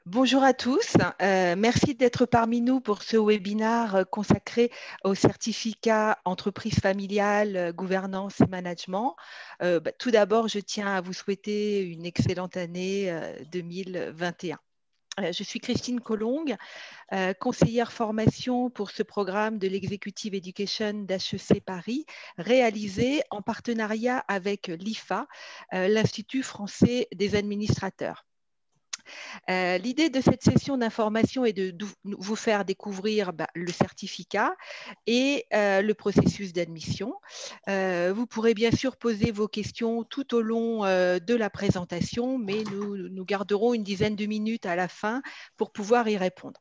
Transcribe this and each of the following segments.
Bonjour à tous. Merci d'être parmi nous pour ce webinaire consacré au certificat entreprise familiale, gouvernance et management. Tout d'abord, je tiens à vous souhaiter une excellente année 2021. Je suis Christine Collongue, conseillère formation pour ce programme de l'Executive Education d'HEC Paris, réalisé en partenariat avec l'IFA, l'Institut français des administrateurs. L'idée de cette session d'information est de vous faire découvrir le certificat et le processus d'admission. Vous pourrez bien sûr poser vos questions tout au long de la présentation, mais nous garderons une dizaine de minutes à la fin pour pouvoir y répondre.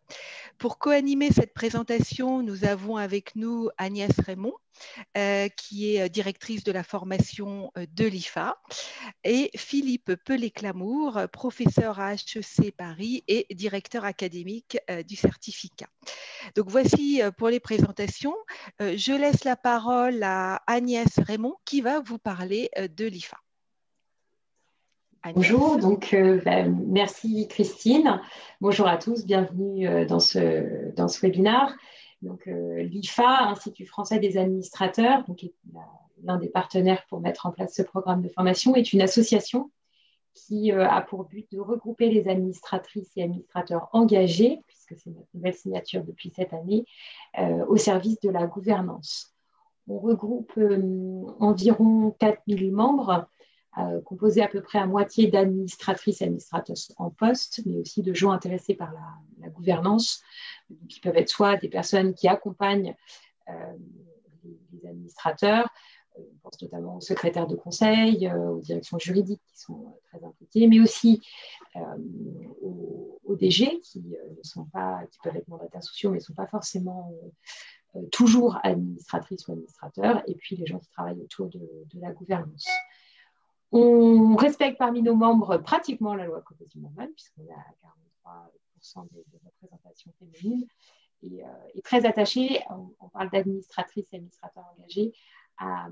Pour co-animer cette présentation, nous avons avec nous Agnès Raymond, qui est directrice de la formation de l'IFA, et Philippe Pellet-Clamour, professeur à HEC Paris et directeur académique du certificat. Donc voici pour les présentations. Je laisse la parole à Agnès Raymond qui va vous parler de l'IFA. Bonjour, donc merci Christine. Bonjour à tous, bienvenue dans ce webinaire. Donc l'IFA, Institut français des administrateurs, donc l'un des partenaires pour mettre en place ce programme de formation, est une association qui a pour but de regrouper les administratrices et administrateurs engagés, puisque c'est notre nouvelle signature depuis cette année, au service de la gouvernance. On regroupe environ 4000 membres, composés à peu près à moitié d'administratrices et administrateurs en poste, mais aussi de gens intéressés par la gouvernance, qui peuvent être soit des personnes qui accompagnent les administrateurs, on pense notamment aux secrétaires de conseil, aux directions juridiques qui sont très impliquées, mais aussi aux DG qui peuvent être mandataires sociaux, mais ne sont pas forcément toujours administratrices ou administrateurs, et puis les gens qui travaillent autour de la gouvernance. On respecte parmi nos membres pratiquement la loi Copé Zimmermann, puisqu'on a 43% de représentation féminine, et très attaché, on parle d'administratrices et administrateurs engagés, à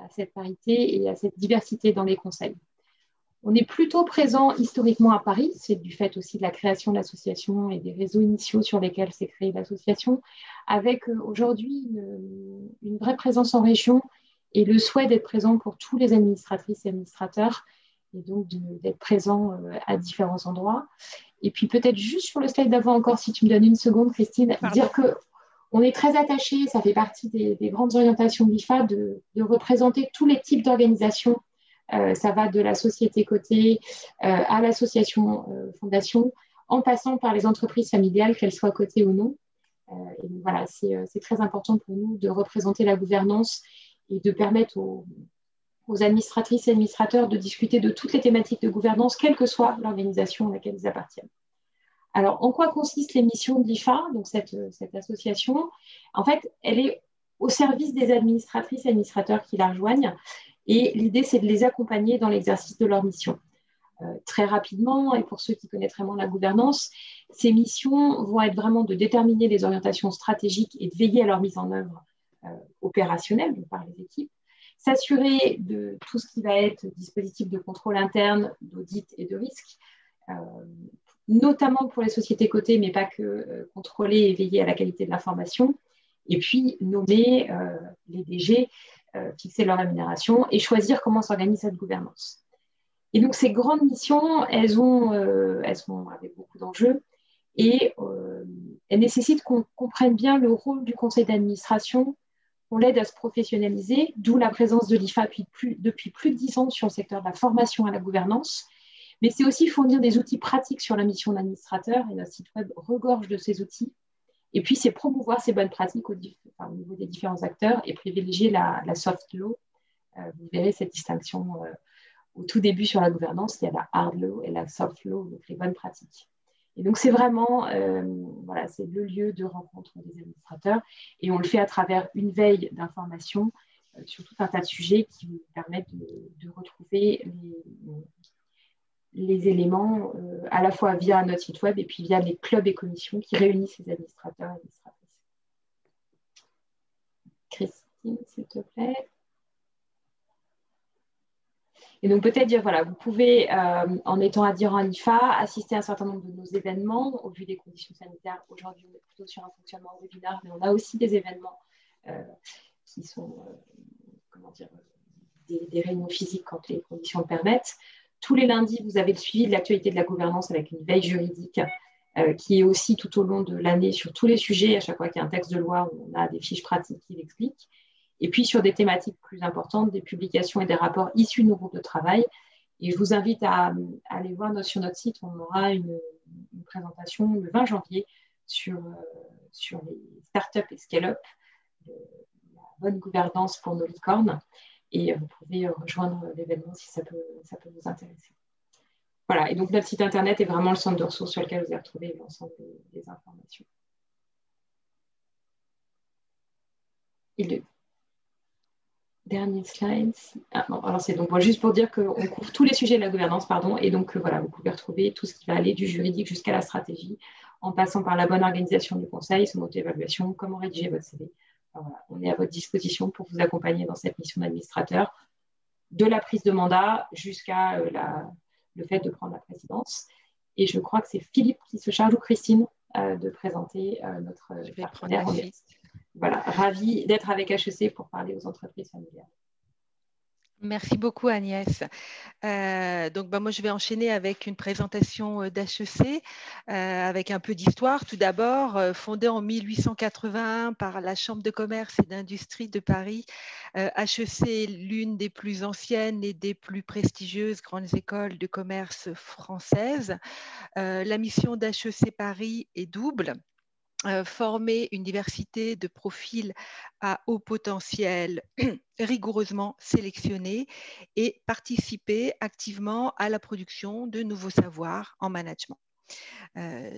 cette parité et à cette diversité dans les conseils. On est plutôt présent historiquement à Paris, c'est du fait aussi de la création de l'association et des réseaux initiaux sur lesquels s'est créée l'association, avec aujourd'hui une vraie présence en région et le souhait d'être présent pour tous les administratrices et administrateurs, et donc d'être présent à différents endroits. Et puis peut-être juste sur le slide d'avant encore, si tu me donnes une seconde, Christine, dire qu'on est très attaché, ça fait partie des grandes orientations de l'IFA, de représenter tous les types d'organisations. Ça va de la société cotée à l'association fondation, en passant par les entreprises familiales, qu'elles soient cotées ou non. Et donc voilà, c'est très important pour nous de représenter la gouvernance et de permettre aux administratrices et administrateurs de discuter de toutes les thématiques de gouvernance, quelle que soit l'organisation à laquelle ils appartiennent. Alors, en quoi consiste les missions de l'IFA, donc cette association? En fait, elle est au service des administratrices et administrateurs qui la rejoignent, et l'idée, c'est de les accompagner dans l'exercice de leur mission. Très rapidement, et pour ceux qui connaîtraient moins la gouvernance, ces missions vont être vraiment de déterminer les orientations stratégiques et de veiller à leur mise en œuvre opérationnelle, donc par les équipes, s'assurer de tout ce qui va être dispositif de contrôle interne, d'audit et de risque, notamment pour les sociétés cotées, mais pas que, contrôler et veiller à la qualité de l'information, et puis nommer les DG, fixer leur rémunération et choisir comment s'organise cette gouvernance. Et donc, ces grandes missions, elles sont avec beaucoup d'enjeux et elles nécessitent qu'on comprenne bien le rôle du conseil d'administration, qu'on l'aide à se professionnaliser, d'où la présence de l'IFA depuis plus de 10 ans sur le secteur de la formation à la gouvernance. Mais c'est aussi fournir des outils pratiques sur la mission d'administrateur, et notre site web regorge de ces outils. Et puis, c'est promouvoir ces bonnes pratiques au niveau des différents acteurs et privilégier la soft law. Vous verrez cette distinction au tout début sur la gouvernance, il y a la hard law et la soft law, donc les bonnes pratiques. Et donc, c'est vraiment, c'est le lieu de rencontre des administrateurs, et on le fait à travers une veille d'information sur tout un tas de sujets qui nous permettent de retrouver les éléments à la fois via notre site web et puis via les clubs et commissions qui réunissent ces administrateurs et administratrices. Christine, s'il te plaît. Et donc, peut-être dire, voilà, vous pouvez, en étant adhérent à l'IFA, assister à un certain nombre de nos événements. Au vu des conditions sanitaires, aujourd'hui, on est plutôt sur un fonctionnement webinaire, mais on a aussi des événements qui sont, comment dire, des réunions physiques quand les conditions le permettent. Tous les lundis, vous avez le suivi de l'actualité de la gouvernance avec une veille juridique qui est aussi tout au long de l'année sur tous les sujets. À chaque fois qu'il y a un texte de loi, on a des fiches pratiques qui l'expliquent. Et puis sur des thématiques plus importantes, des publications et des rapports issus de nos groupes de travail. Et je vous invite à aller voir sur notre site, on aura une présentation le 20 janvier sur les startups et scale-up, la bonne gouvernance pour nos licornes. Et vous pouvez rejoindre l'événement si ça peut vous intéresser. Voilà, et donc notre site internet est vraiment le centre de ressources sur lequel vous allez retrouver l'ensemble des informations. Et le dernier slide. Ah, non, alors c'est donc juste pour dire qu'on couvre tous les sujets de la gouvernance, pardon, et donc voilà, vous pouvez retrouver tout ce qui va aller du juridique jusqu'à la stratégie, en passant par la bonne organisation du conseil, son auto-évaluation, comment rédiger votre CV. Alors, voilà, on est à votre disposition pour vous accompagner dans cette mission d'administrateur, de la prise de mandat jusqu'à le fait de prendre la présidence. Et je crois que c'est Philippe qui se charge, ou Christine, de présenter notre partenaire. Voilà, ravi d'être avec HEC pour parler aux entreprises familiales. Merci beaucoup Agnès. Donc, moi, je vais enchaîner avec une présentation d'HEC, avec un peu d'histoire. Tout d'abord, fondée en 1881 par la Chambre de commerce et d'industrie de Paris, HEC est l'une des plus anciennes et des plus prestigieuses grandes écoles de commerce françaises. La mission d'HEC Paris est double. Former une diversité de profils à haut potentiel rigoureusement sélectionnés et participer activement à la production de nouveaux savoirs en management.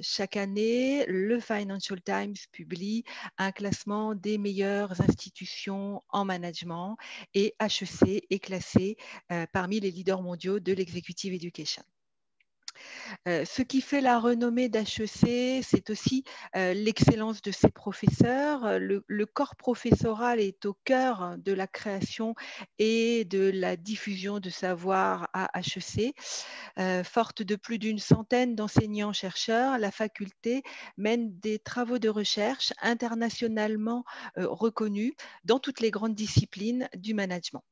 Chaque année, le Financial Times publie un classement des meilleures institutions en management et HEC est classé parmi les leaders mondiaux de l'executive education. Ce qui fait la renommée d'HEC, c'est aussi l'excellence de ses professeurs. Le corps professoral est au cœur de la création et de la diffusion de savoir à HEC. Forte de plus d'une centaine d'enseignants-chercheurs, la faculté mène des travaux de recherche internationalement reconnus dans toutes les grandes disciplines du management.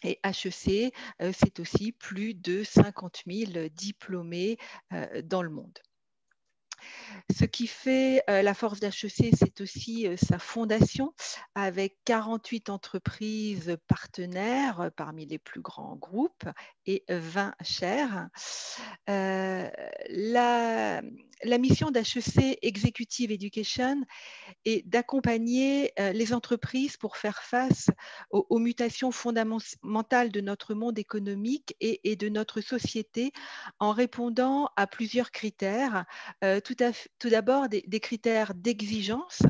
Et HEC, c'est aussi plus de 50 000 diplômés dans le monde. Ce qui fait la force d'HEC, c'est aussi sa fondation avec 48 entreprises partenaires parmi les plus grands groupes et 20 chaires. La mission d'HEC Executive Education et d'accompagner les entreprises pour faire face aux mutations fondamentales de notre monde économique et de notre société en répondant à plusieurs critères. Tout d'abord, des critères d'exigence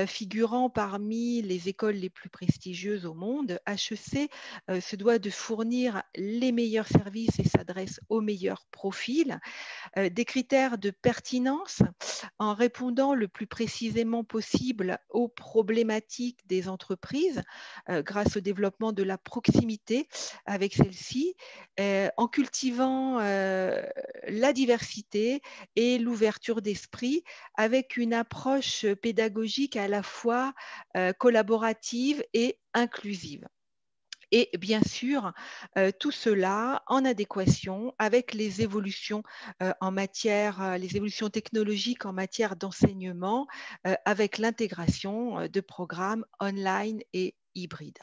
figurant parmi les écoles les plus prestigieuses au monde. HEC se doit de fournir les meilleurs services et s'adresse aux meilleurs profils. Des critères de pertinence en répondant le plus précisément possible aux problématiques des entreprises grâce au développement de la proximité avec celles-ci, en cultivant la diversité et l'ouverture d'esprit avec une approche pédagogique à la fois collaborative et inclusive. Et bien sûr, tout cela en adéquation avec les évolutions les évolutions technologiques en matière d'enseignement, avec l'intégration de programmes online et hybrides.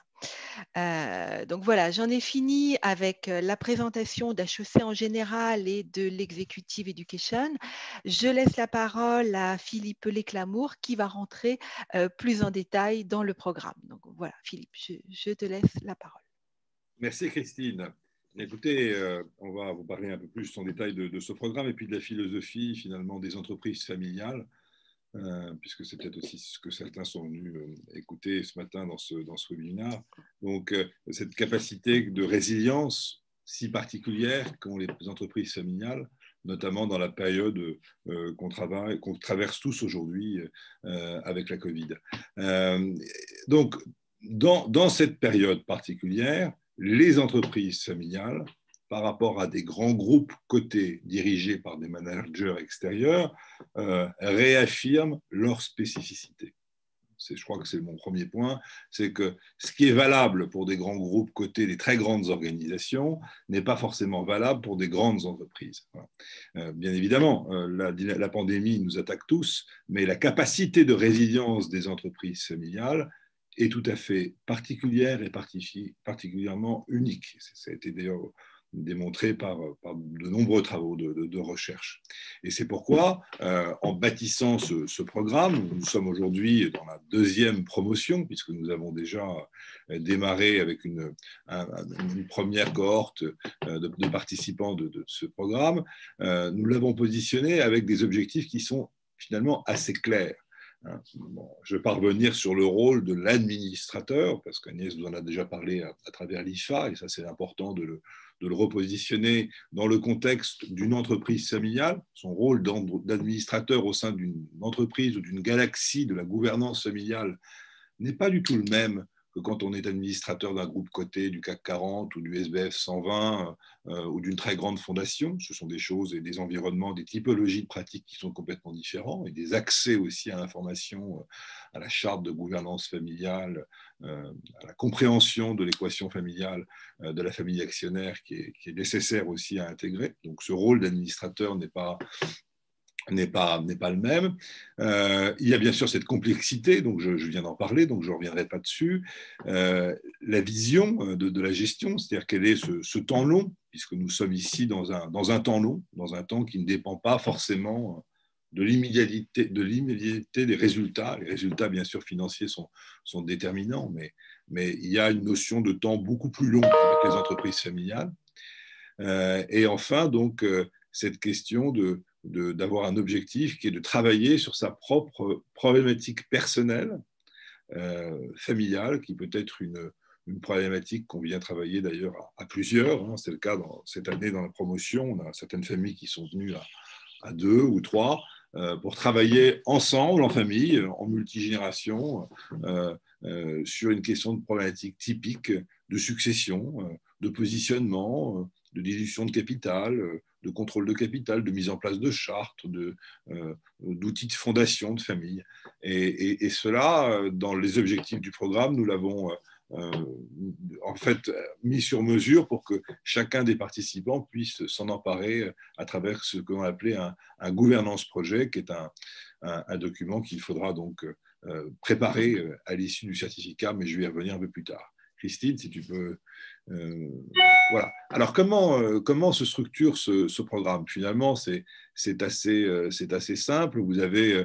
Donc voilà, j'en ai fini avec la présentation d'HEC en général et de l'Executive Education. Je laisse la parole à Philippe Léclamour qui va rentrer plus en détail dans le programme. Donc voilà, Philippe, je te laisse la parole. Merci Christine. Écoutez, on va vous parler un peu plus en détail de ce programme et puis de la philosophie finalement des entreprises familiales. Puisque c'est peut-être aussi ce que certains sont venus écouter ce matin dans ce webinaire. Donc, cette capacité de résilience si particulière qu'ont les entreprises familiales, notamment dans la période qu'on traverse tous aujourd'hui avec la Covid. Donc, dans cette période particulière, les entreprises familiales par rapport à des grands groupes cotés dirigés par des managers extérieurs réaffirment leur spécificité. Je crois que c'est mon premier point, c'est que ce qui est valable pour des grands groupes cotés, des très grandes organisations, n'est pas forcément valable pour des grandes entreprises. Bien évidemment, la pandémie nous attaque tous, mais la capacité de résilience des entreprises familiales est tout à fait particulière et particulièrement unique. Ça a été d'ailleurs démontré par de nombreux travaux de recherche. Et c'est pourquoi, en bâtissant ce programme, nous sommes aujourd'hui dans la deuxième promotion, puisque nous avons déjà démarré avec une première cohorte de participants de ce programme, nous l'avons positionné avec des objectifs qui sont finalement assez clairs. Bon, je ne vais pas revenir sur le rôle de l'administrateur, parce qu'Agnès nous en a déjà parlé à travers l'IFA, et ça c'est important de le repositionner dans le contexte d'une entreprise familiale. Son rôle d'administrateur au sein d'une entreprise ou d'une galaxie de la gouvernance familiale n'est pas du tout le même que quand on est administrateur d'un groupe coté du CAC 40 ou du SBF 120 ou d'une très grande fondation. Ce sont des choses et des environnements, des typologies de pratiques qui sont complètement différents et des accès aussi à l'information, à la charte de gouvernance familiale, à la compréhension de l'équation familiale de la famille actionnaire qui est nécessaire aussi à intégrer. Donc ce rôle d'administrateur n'est pas le même. Il y a bien sûr cette complexité, donc je viens d'en parler, donc je ne reviendrai pas dessus. La vision de la gestion, c'est-à-dire quel est ce temps long, puisque nous sommes ici dans un temps long, dans un temps qui ne dépend pas forcément de l'immédiateté des résultats. Les résultats, bien sûr, financiers sont déterminants, mais il y a une notion de temps beaucoup plus long avec les entreprises familiales. Et enfin, donc, cette question d'avoir un objectif qui est de travailler sur sa propre problématique personnelle, familiale, qui peut être une problématique qu'on vient travailler d'ailleurs à plusieurs. Hein. C'est le cas cette année dans la promotion. On a certaines familles qui sont venues à 2 ou 3 pour travailler ensemble, en famille, en multigénération, sur une question de problématique typique de succession, de positionnement, de dilution de capital, de contrôle de capital, de mise en place de chartes, d'outils de fondation de famille. Et cela, dans les objectifs du programme, nous l'avons en fait mis sur mesure pour que chacun des participants puisse s'en emparer à travers ce qu'on a appelé un gouvernance projet, qui est un document qu'il faudra donc préparer à l'issue du certificat, mais je vais y revenir un peu plus tard. Christine, si tu peux... voilà. Alors, comment se structure ce programme? Finalement, c'est assez simple. Vous avez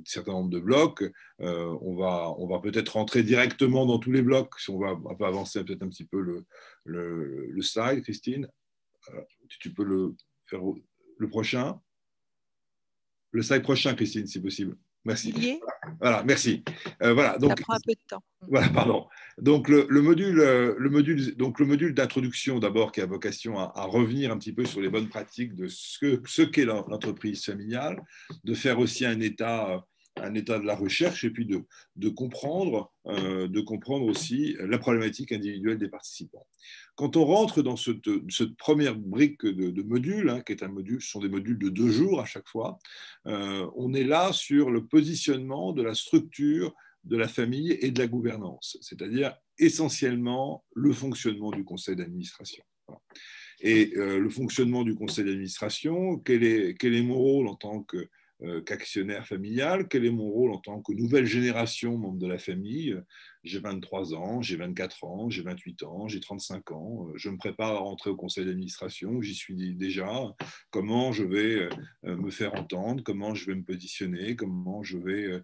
certain nombre de blocs. On va peut-être rentrer directement dans tous les blocs, si on va un peu avancer peut-être un petit peu le slide, Christine. Tu peux le faire le prochain. Le slide prochain, Christine, si possible. Merci. Voilà, merci. Voilà, donc, ça prend un peu de temps. Voilà, pardon. Donc le module d'introduction d'abord qui a vocation à revenir un petit peu sur les bonnes pratiques de ce qu'est l'entreprise familiale, de faire aussi un état de la recherche et puis de comprendre aussi la problématique individuelle des participants. Quand on rentre dans cette première brique de module, hein, qui est un module, ce sont des modules de 2 jours à chaque fois, on est là sur le positionnement de la structure de la famille et de la gouvernance, c'est-à-dire essentiellement le fonctionnement du conseil d'administration. Et le fonctionnement du conseil d'administration, quel est mon rôle en tant qu'actionnaire familial, quel est mon rôle en tant que nouvelle génération membre de la famille? J'ai 23 ans, j'ai 24 ans, j'ai 28 ans, j'ai 35 ans, je me prépare à rentrer au conseil d'administration, j'y suis déjà, comment je vais me faire entendre, comment je vais me positionner, comment je vais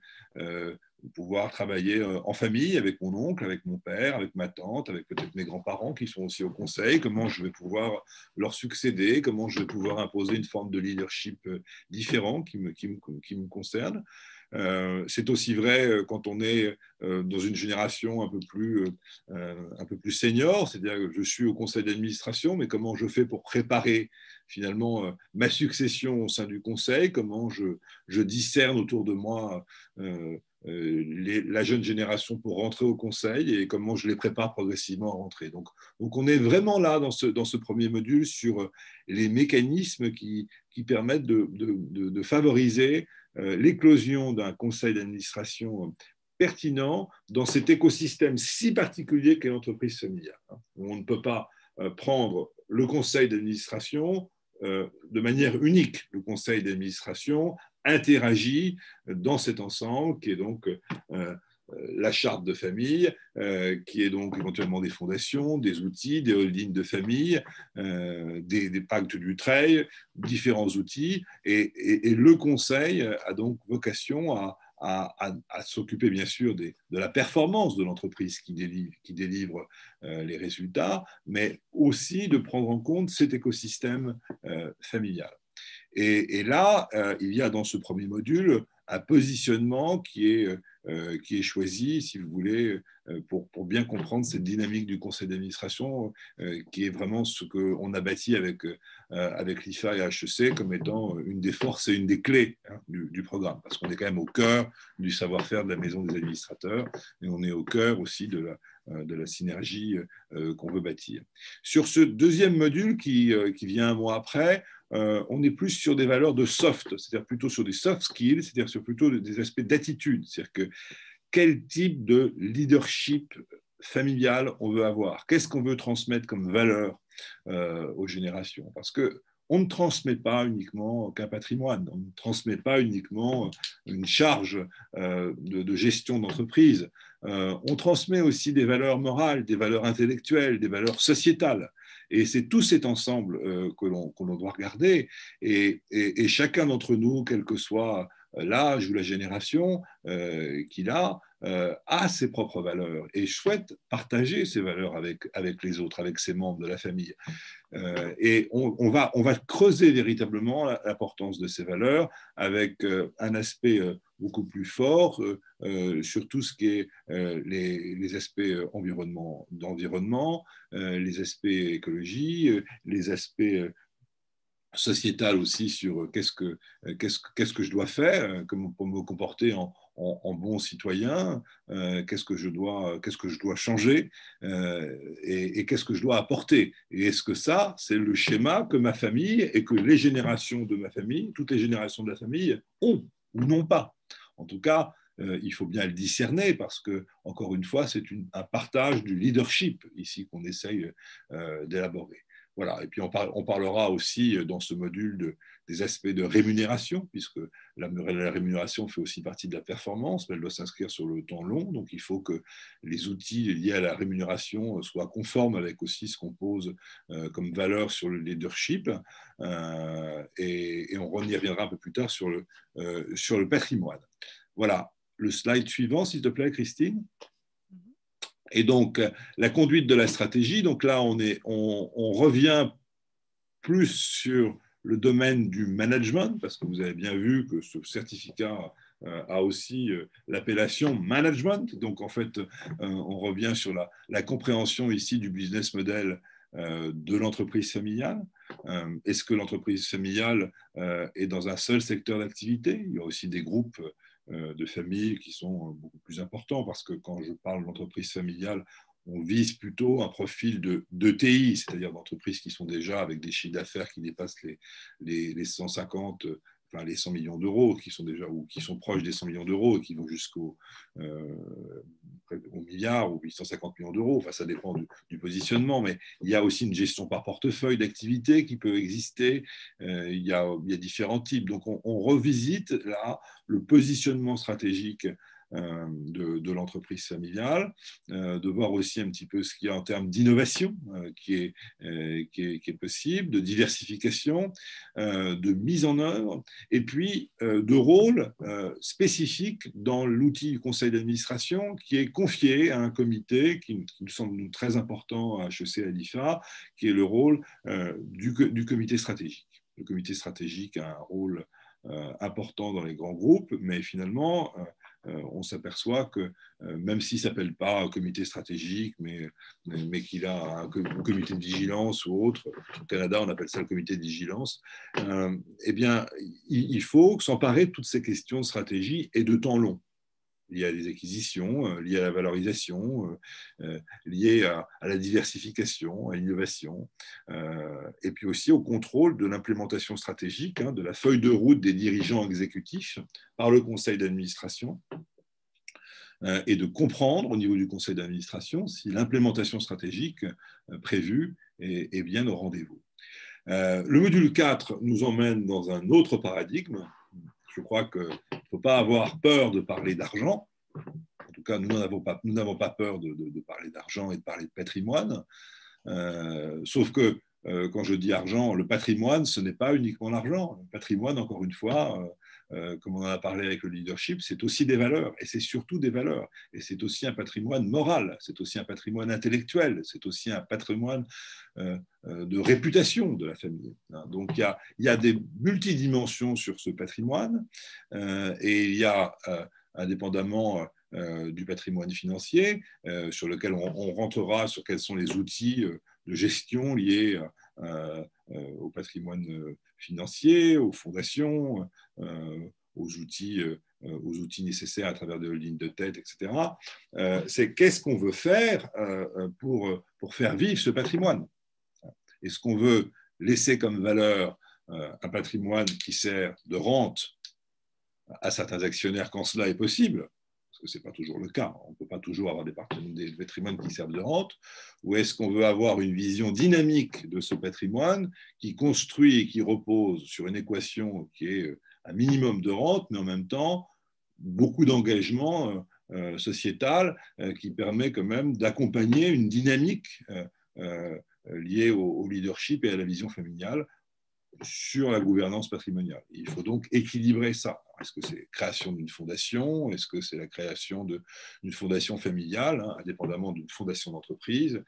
pouvoir travailler en famille avec mon oncle, avec mon père, avec ma tante, avec peut-être mes grands-parents qui sont aussi au conseil, comment je vais pouvoir leur succéder, comment je vais pouvoir imposer une forme de leadership différent qui me concerne. C'est aussi vrai quand on est dans une génération un peu plus senior, c'est-à-dire que je suis au conseil d'administration, mais comment je fais pour préparer finalement ma succession au sein du conseil, comment je discerne autour de moi la jeune génération pour rentrer au conseil et comment je les prépare progressivement à rentrer. Donc on est vraiment là dans ce premier module sur les mécanismes qui permettent de favoriser l'éclosion d'un conseil d'administration pertinent dans cet écosystème si particulier qu'est l'entreprise familiale. On ne peut pas prendre le conseil d'administration de manière unique. Le conseil d'administration interagit dans cet ensemble qui est donc la charte de famille, qui est donc éventuellement des fondations, des outils, des holdings de famille, des pactes d'Utreil, différents outils. Et le conseil a donc vocation à s'occuper bien sûr de la performance de l'entreprise qui délivre les résultats, mais aussi de prendre en compte cet écosystème familial. Et là, il y a dans ce premier module un positionnement qui est choisi, si vous voulez, pour bien comprendre cette dynamique du conseil d'administration, qui est vraiment ce qu'on a bâti avec l'IFA et HEC comme étant une des forces et une des clés du programme, parce qu'on est quand même au cœur du savoir-faire de la maison des administrateurs, et on est au cœur aussi de la synergie qu'on veut bâtir. Sur ce deuxième module qui vient un mois après, on est plus sur des valeurs de soft, c'est-à-dire plutôt sur des soft skills, c'est-à-dire sur plutôt des aspects d'attitude, c'est-à-dire que quel type de leadership familial on veut avoir, qu'est-ce qu'on veut transmettre comme valeur aux générations, parce qu'on ne transmet pas uniquement qu'un patrimoine, on ne transmet pas uniquement une charge de gestion d'entreprise, on transmet aussi des valeurs morales, des valeurs intellectuelles, des valeurs sociétales. Et c'est tout cet ensemble que l'on doit regarder. Et chacun d'entre nous, quel que soit l'âge ou la génération qu'il a ses propres valeurs et souhaite partager ces valeurs avec les autres, avec ses membres de la famille. Et on va creuser véritablement l'importance de ces valeurs avec un aspect beaucoup plus fort sur tout ce qui est les aspects d'environnement, les aspects écologie, les aspects sociétal aussi sur qu'est-ce que je dois faire pour me comporter en bon citoyen, qu'est-ce que je dois changer et qu'est-ce que je dois apporter. Et est-ce que ça, c'est le schéma que ma famille et que les générations de ma famille, toutes les générations de la famille ont ou n'ont pas. En tout cas, il faut bien le discerner parce que, encore une fois, c'est un partage du leadership ici qu'on essaye d'élaborer. Voilà. Et puis on parlera aussi dans ce module des aspects de rémunération, puisque la rémunération fait aussi partie de la performance, mais elle doit s'inscrire sur le temps long. Donc il faut que les outils liés à la rémunération soient conformes avec aussi ce qu'on pose comme valeur sur le leadership. Et on y reviendra un peu plus tard sur le patrimoine. Voilà. Le slide suivant, s'il te plaît, Christine. Et donc, la conduite de la stratégie, donc là, on revient plus sur le domaine du management, parce que vous avez bien vu que ce certificat a aussi l'appellation management. Donc, en fait, on revient sur la compréhension ici du business model de l'entreprise familiale. Est-ce que l'entreprise familiale est dans un seul secteur d'activité? Il y a aussi des groupes de familles qui sont beaucoup plus importants, parce que quand je parle d'entreprise familiale, on vise plutôt un profil d'ETI, c'est-à-dire d'entreprises qui sont déjà avec des chiffres d'affaires qui dépassent les 150, enfin les 100 millions d'euros, qui sont déjà ou qui sont proches des 100 millions d'euros et qui vont jusqu'au milliard ou 850 millions d'euros. Enfin, ça dépend du positionnement, mais il y a aussi une gestion par portefeuille d'activités qui peut exister. Il y a différents types. Donc, on revisite là le positionnement stratégique de l'entreprise familiale, de voir aussi un petit peu ce qu'il y a en termes d'innovation qui est possible, de diversification, de mise en œuvre, et puis de rôle spécifique dans l'outil du conseil d'administration qui est confié à un comité qui nous semble très important à HEC et à l'IFA, qui est le rôle du comité stratégique. Le comité stratégique a un rôle important dans les grands groupes, mais finalement, on s'aperçoit que même s'il ne s'appelle pas comité stratégique, mais qu'il a un comité de vigilance ou autre, au Canada on appelle ça le comité de vigilance, eh bien, il faut s'emparer de toutes ces questions de stratégie et de temps long. liées à des acquisitions, liées à la valorisation, liées à la diversification, à l'innovation, et puis aussi au contrôle de l'implémentation stratégique, de la feuille de route des dirigeants exécutifs par le conseil d'administration, et de comprendre au niveau du conseil d'administration si l'implémentation stratégique prévue est bien au rendez-vous. Le module 4 nous emmène dans un autre paradigme. Je crois qu'il ne faut pas avoir peur de parler d'argent. En tout cas, nous n'avons pas peur de parler d'argent et de parler de patrimoine. Sauf que quand je dis argent, le patrimoine, ce n'est pas uniquement l'argent. Le patrimoine, encore une fois, comme on en a parlé avec le leadership, c'est aussi des valeurs, et c'est surtout des valeurs. Et c'est aussi un patrimoine moral, c'est aussi un patrimoine intellectuel, c'est aussi un patrimoine de réputation de la famille. Donc il y a des multidimensions sur ce patrimoine, et il y a, indépendamment du patrimoine financier, sur lequel on rentrera sur quels sont les outils de gestion liés au patrimoine financier, aux fondations, aux outils nécessaires à travers des holdings de tête, etc. C'est qu'est-ce qu'on veut faire pour faire vivre ce patrimoine. Est-ce qu'on veut laisser comme valeur un patrimoine qui sert de rente à certains actionnaires quand cela est possible, parce que ce n'est pas toujours le cas, on ne peut pas toujours avoir des patrimoines qui servent de rente, ou est-ce qu'on veut avoir une vision dynamique de ce patrimoine qui construit et qui repose sur une équation qui est un minimum de rente, mais en même temps beaucoup d'engagement sociétal qui permet quand même d'accompagner une dynamique liée au leadership et à la vision familiale sur la gouvernance patrimoniale. Il faut donc équilibrer ça. Est-ce que c'est la création d'une fondation? Est-ce que c'est la création d'une fondation familiale, indépendamment d'une fondation d'entreprise?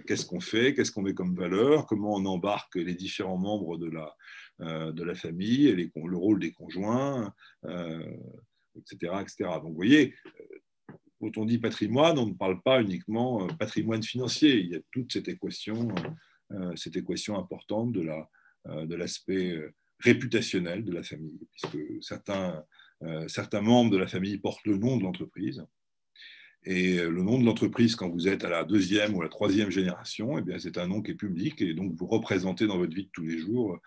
Qu'est-ce qu'on fait? Qu'est-ce qu'on met comme valeur? Comment on embarque les différents membres de la famille, et le rôle des conjoints, etc., etc. Donc, vous voyez, quand on dit patrimoine, on ne parle pas uniquement patrimoine financier. Il y a toute cette équation importante de l'aspect réputationnel de la famille, puisque certains membres de la famille portent le nom de l'entreprise. Et le nom de l'entreprise, quand vous êtes à la 2e ou la 3e génération, eh bien, c'est un nom qui est public, et donc vous représentez dans votre vie de tous les jours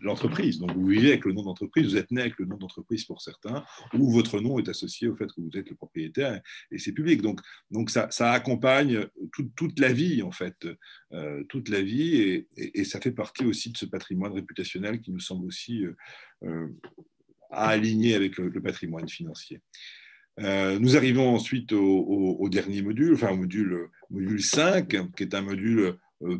l'entreprise. Donc vous vivez avec le nom d'entreprise, vous êtes né avec le nom d'entreprise pour certains, ou votre nom est associé au fait que vous êtes le propriétaire, et c'est public. Donc ça accompagne toute la vie, en fait, toute la vie, et ça fait partie aussi de ce patrimoine réputationnel qui nous semble aussi à aligner avec le patrimoine financier. Nous arrivons ensuite au dernier module, enfin au module 5, qui est un module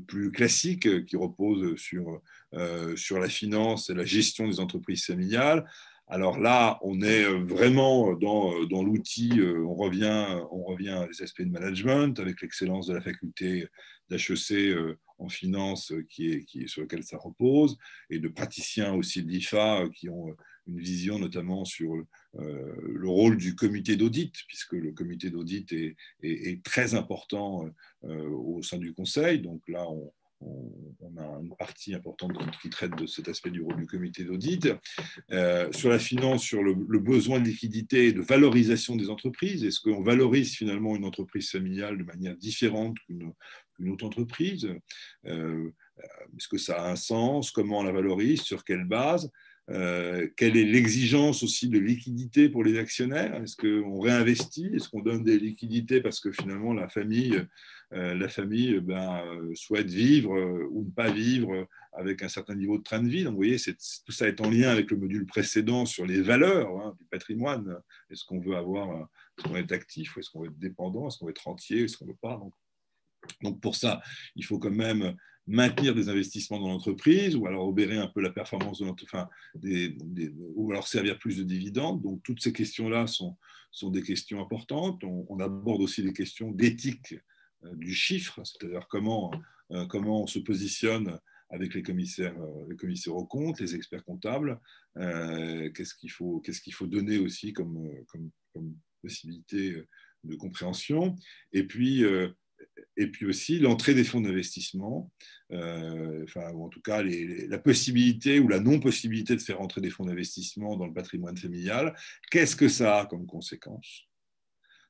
plus classique, qui repose sur la finance et la gestion des entreprises familiales. Alors là, on est vraiment dans l'outil, on revient à des aspects de management, avec l'excellence de la faculté d'HEC en finance sur lequel ça repose, et de praticiens aussi de l'IFA qui ont une vision notamment sur le rôle du comité d'audit, puisque le comité d'audit est très important au sein du conseil. Donc là, on a une partie importante qui traite de cet aspect du rôle du comité d'audit. Sur la finance, sur le besoin de liquidité et de valorisation des entreprises. Est-ce qu'on valorise finalement une entreprise familiale de manière différente qu'une autre entreprise? Est-ce que ça a un sens? Comment on la valorise? Sur quelle base? Quelle est l'exigence aussi de liquidité pour les actionnaires? Est-ce qu'on réinvestit? Est-ce qu'on donne des liquidités parce que finalement la famille souhaite vivre ou ne pas vivre avec un certain niveau de train de vie? Donc vous voyez, tout ça est en lien avec le module précédent sur les valeurs du patrimoine. Est-ce qu'on veut est-ce qu'on est actif, ou est-ce qu'on veut être dépendant, est-ce qu'on veut être rentier, est-ce qu'on ne veut pas? Donc pour ça, il faut quand même maintenir des investissements dans l'entreprise, ou alors obérer un peu la performance de l'entreprise, ou alors servir plus de dividendes. Donc toutes ces questions-là sont des questions importantes. On aborde aussi des questions d'éthique du chiffre, c'est-à-dire comment on se positionne avec les commissaires aux comptes, les experts comptables, qu'est-ce qu'il faut donner aussi comme possibilité de compréhension, et puis aussi l'entrée des fonds d'investissement, ou en tout cas la possibilité ou la non-possibilité de faire entrer des fonds d'investissement dans le patrimoine familial. Qu'est-ce que ça a comme conséquence?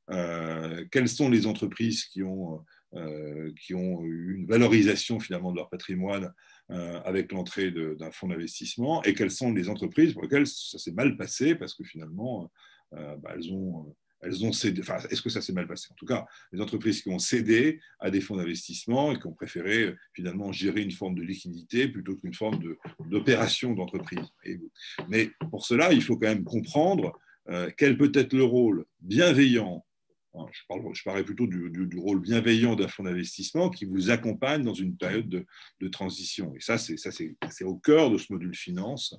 quelles sont les entreprises qui ont eu une valorisation finalement de leur patrimoine avec l'entrée d'un fonds d'investissement, et quelles sont les entreprises pour lesquelles ça s'est mal passé parce que finalement, elles ont cédé. Enfin, est-ce que ça s'est mal passé? En tout cas, les entreprises qui ont cédé à des fonds d'investissement et qui ont préféré finalement gérer une forme de liquidité plutôt qu'une forme d'opération d'entreprise. Mais pour cela, il faut quand même comprendre quel peut être le rôle bienveillant. Je parlais plutôt du rôle bienveillant d'un fonds d'investissement qui vous accompagne dans une période de transition. Et ça, c'est au cœur de ce module finance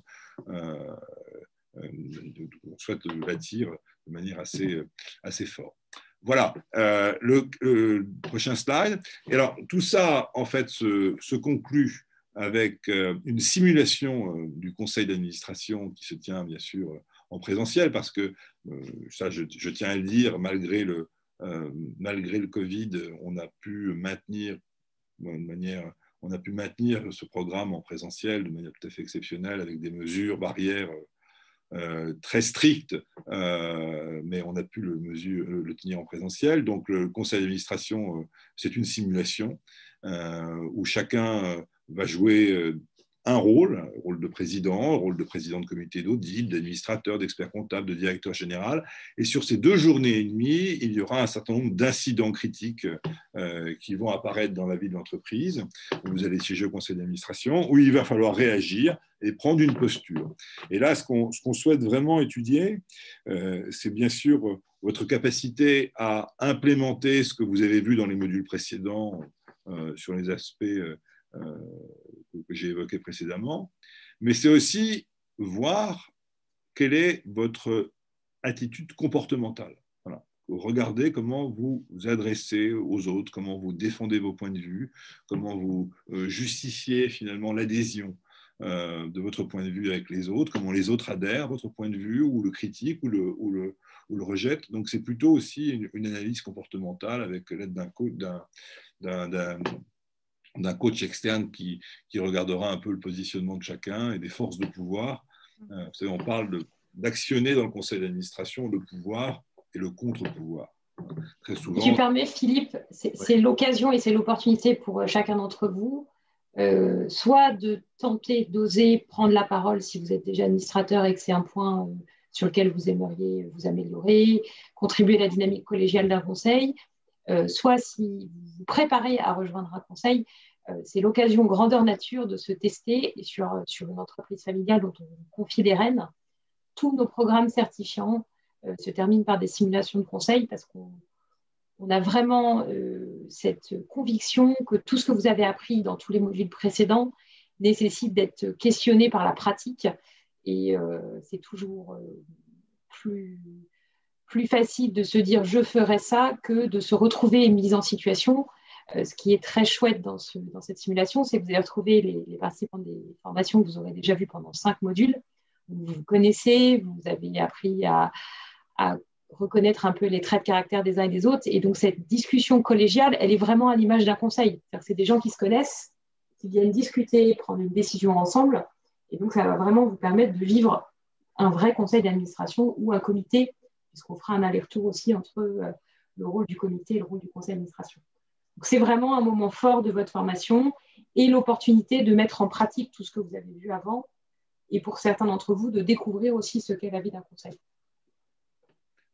qu'on souhaite bâtir de manière assez forte. Voilà, le prochain slide. Et alors, tout ça, en fait, se conclut avec une simulation du conseil d'administration qui se tient, bien sûr, en présentiel, parce que, ça, je tiens à le dire, malgré le Covid, on a pu maintenir ce programme en présentiel de manière tout à fait exceptionnelle, avec des mesures barrières très strictes, mais on a pu le tenir en présentiel. Donc le conseil d'administration, c'est une simulation où chacun va jouer un rôle de président, rôle de président de comité d'audit, d'administrateur, d'expert comptable, de directeur général. Et sur ces 2 journées et demie, il y aura un certain nombre d'incidents critiques qui vont apparaître dans la vie de l'entreprise. Vous allez siéger au conseil d'administration, où il va falloir réagir et prendre une posture. Et là, ce qu'on souhaite vraiment étudier, c'est bien sûr votre capacité à implémenter ce que vous avez vu dans les modules précédents sur les aspects que j'ai évoqués précédemment, mais c'est aussi voir quelle est votre attitude comportementale. Voilà. Regardez comment vous vous adressez aux autres, comment vous défendez vos points de vue, comment vous justifiez finalement l'adhésion de votre point de vue avec les autres, comment les autres adhèrent à votre point de vue, ou le critiquent, ou le rejettent. Donc c'est plutôt aussi une analyse comportementale avec l'aide d'un coach externe qui regardera un peu le positionnement de chacun et des forces de pouvoir. Vous savez, on parle d'actionner dans le conseil d'administration le pouvoir et le contre-pouvoir. Très souvent. Si tu permets, Philippe, c'est l'occasion et c'est l'opportunité pour chacun d'entre vous, soit de tenter, d'oser prendre la parole si vous êtes déjà administrateur et que c'est un point sur lequel vous aimeriez vous améliorer, contribuer à la dynamique collégiale d'un conseil, soit si vous vous préparez à rejoindre un conseil, c'est l'occasion grandeur nature de se tester et sur une entreprise familiale dont on confie les rênes. Tous nos programmes certifiants se terminent par des simulations de conseil parce qu'on a vraiment cette conviction que tout ce que vous avez appris dans tous les modules précédents nécessite d'être questionné par la pratique et c'est toujours plus facile de se dire je ferai ça que de se retrouver mise en situation. Ce qui est très chouette dans cette simulation, c'est que vous allez retrouver les participants des formations que vous aurez déjà vues pendant 5 modules. Vous connaissez, vous avez appris à reconnaître un peu les traits de caractère des uns et des autres. Et donc, cette discussion collégiale, elle est vraiment à l'image d'un conseil. C'est des gens qui se connaissent, qui viennent discuter, prendre une décision ensemble. Et donc, ça va vraiment vous permettre de vivre un vrai conseil d'administration ou un comité, puisqu'on fera un aller-retour aussi entre le rôle du comité et le rôle du conseil d'administration. Donc, c'est vraiment un moment fort de votre formation et l'opportunité de mettre en pratique tout ce que vous avez vu avant et pour certains d'entre vous, de découvrir aussi ce qu'est la vie d'un conseil.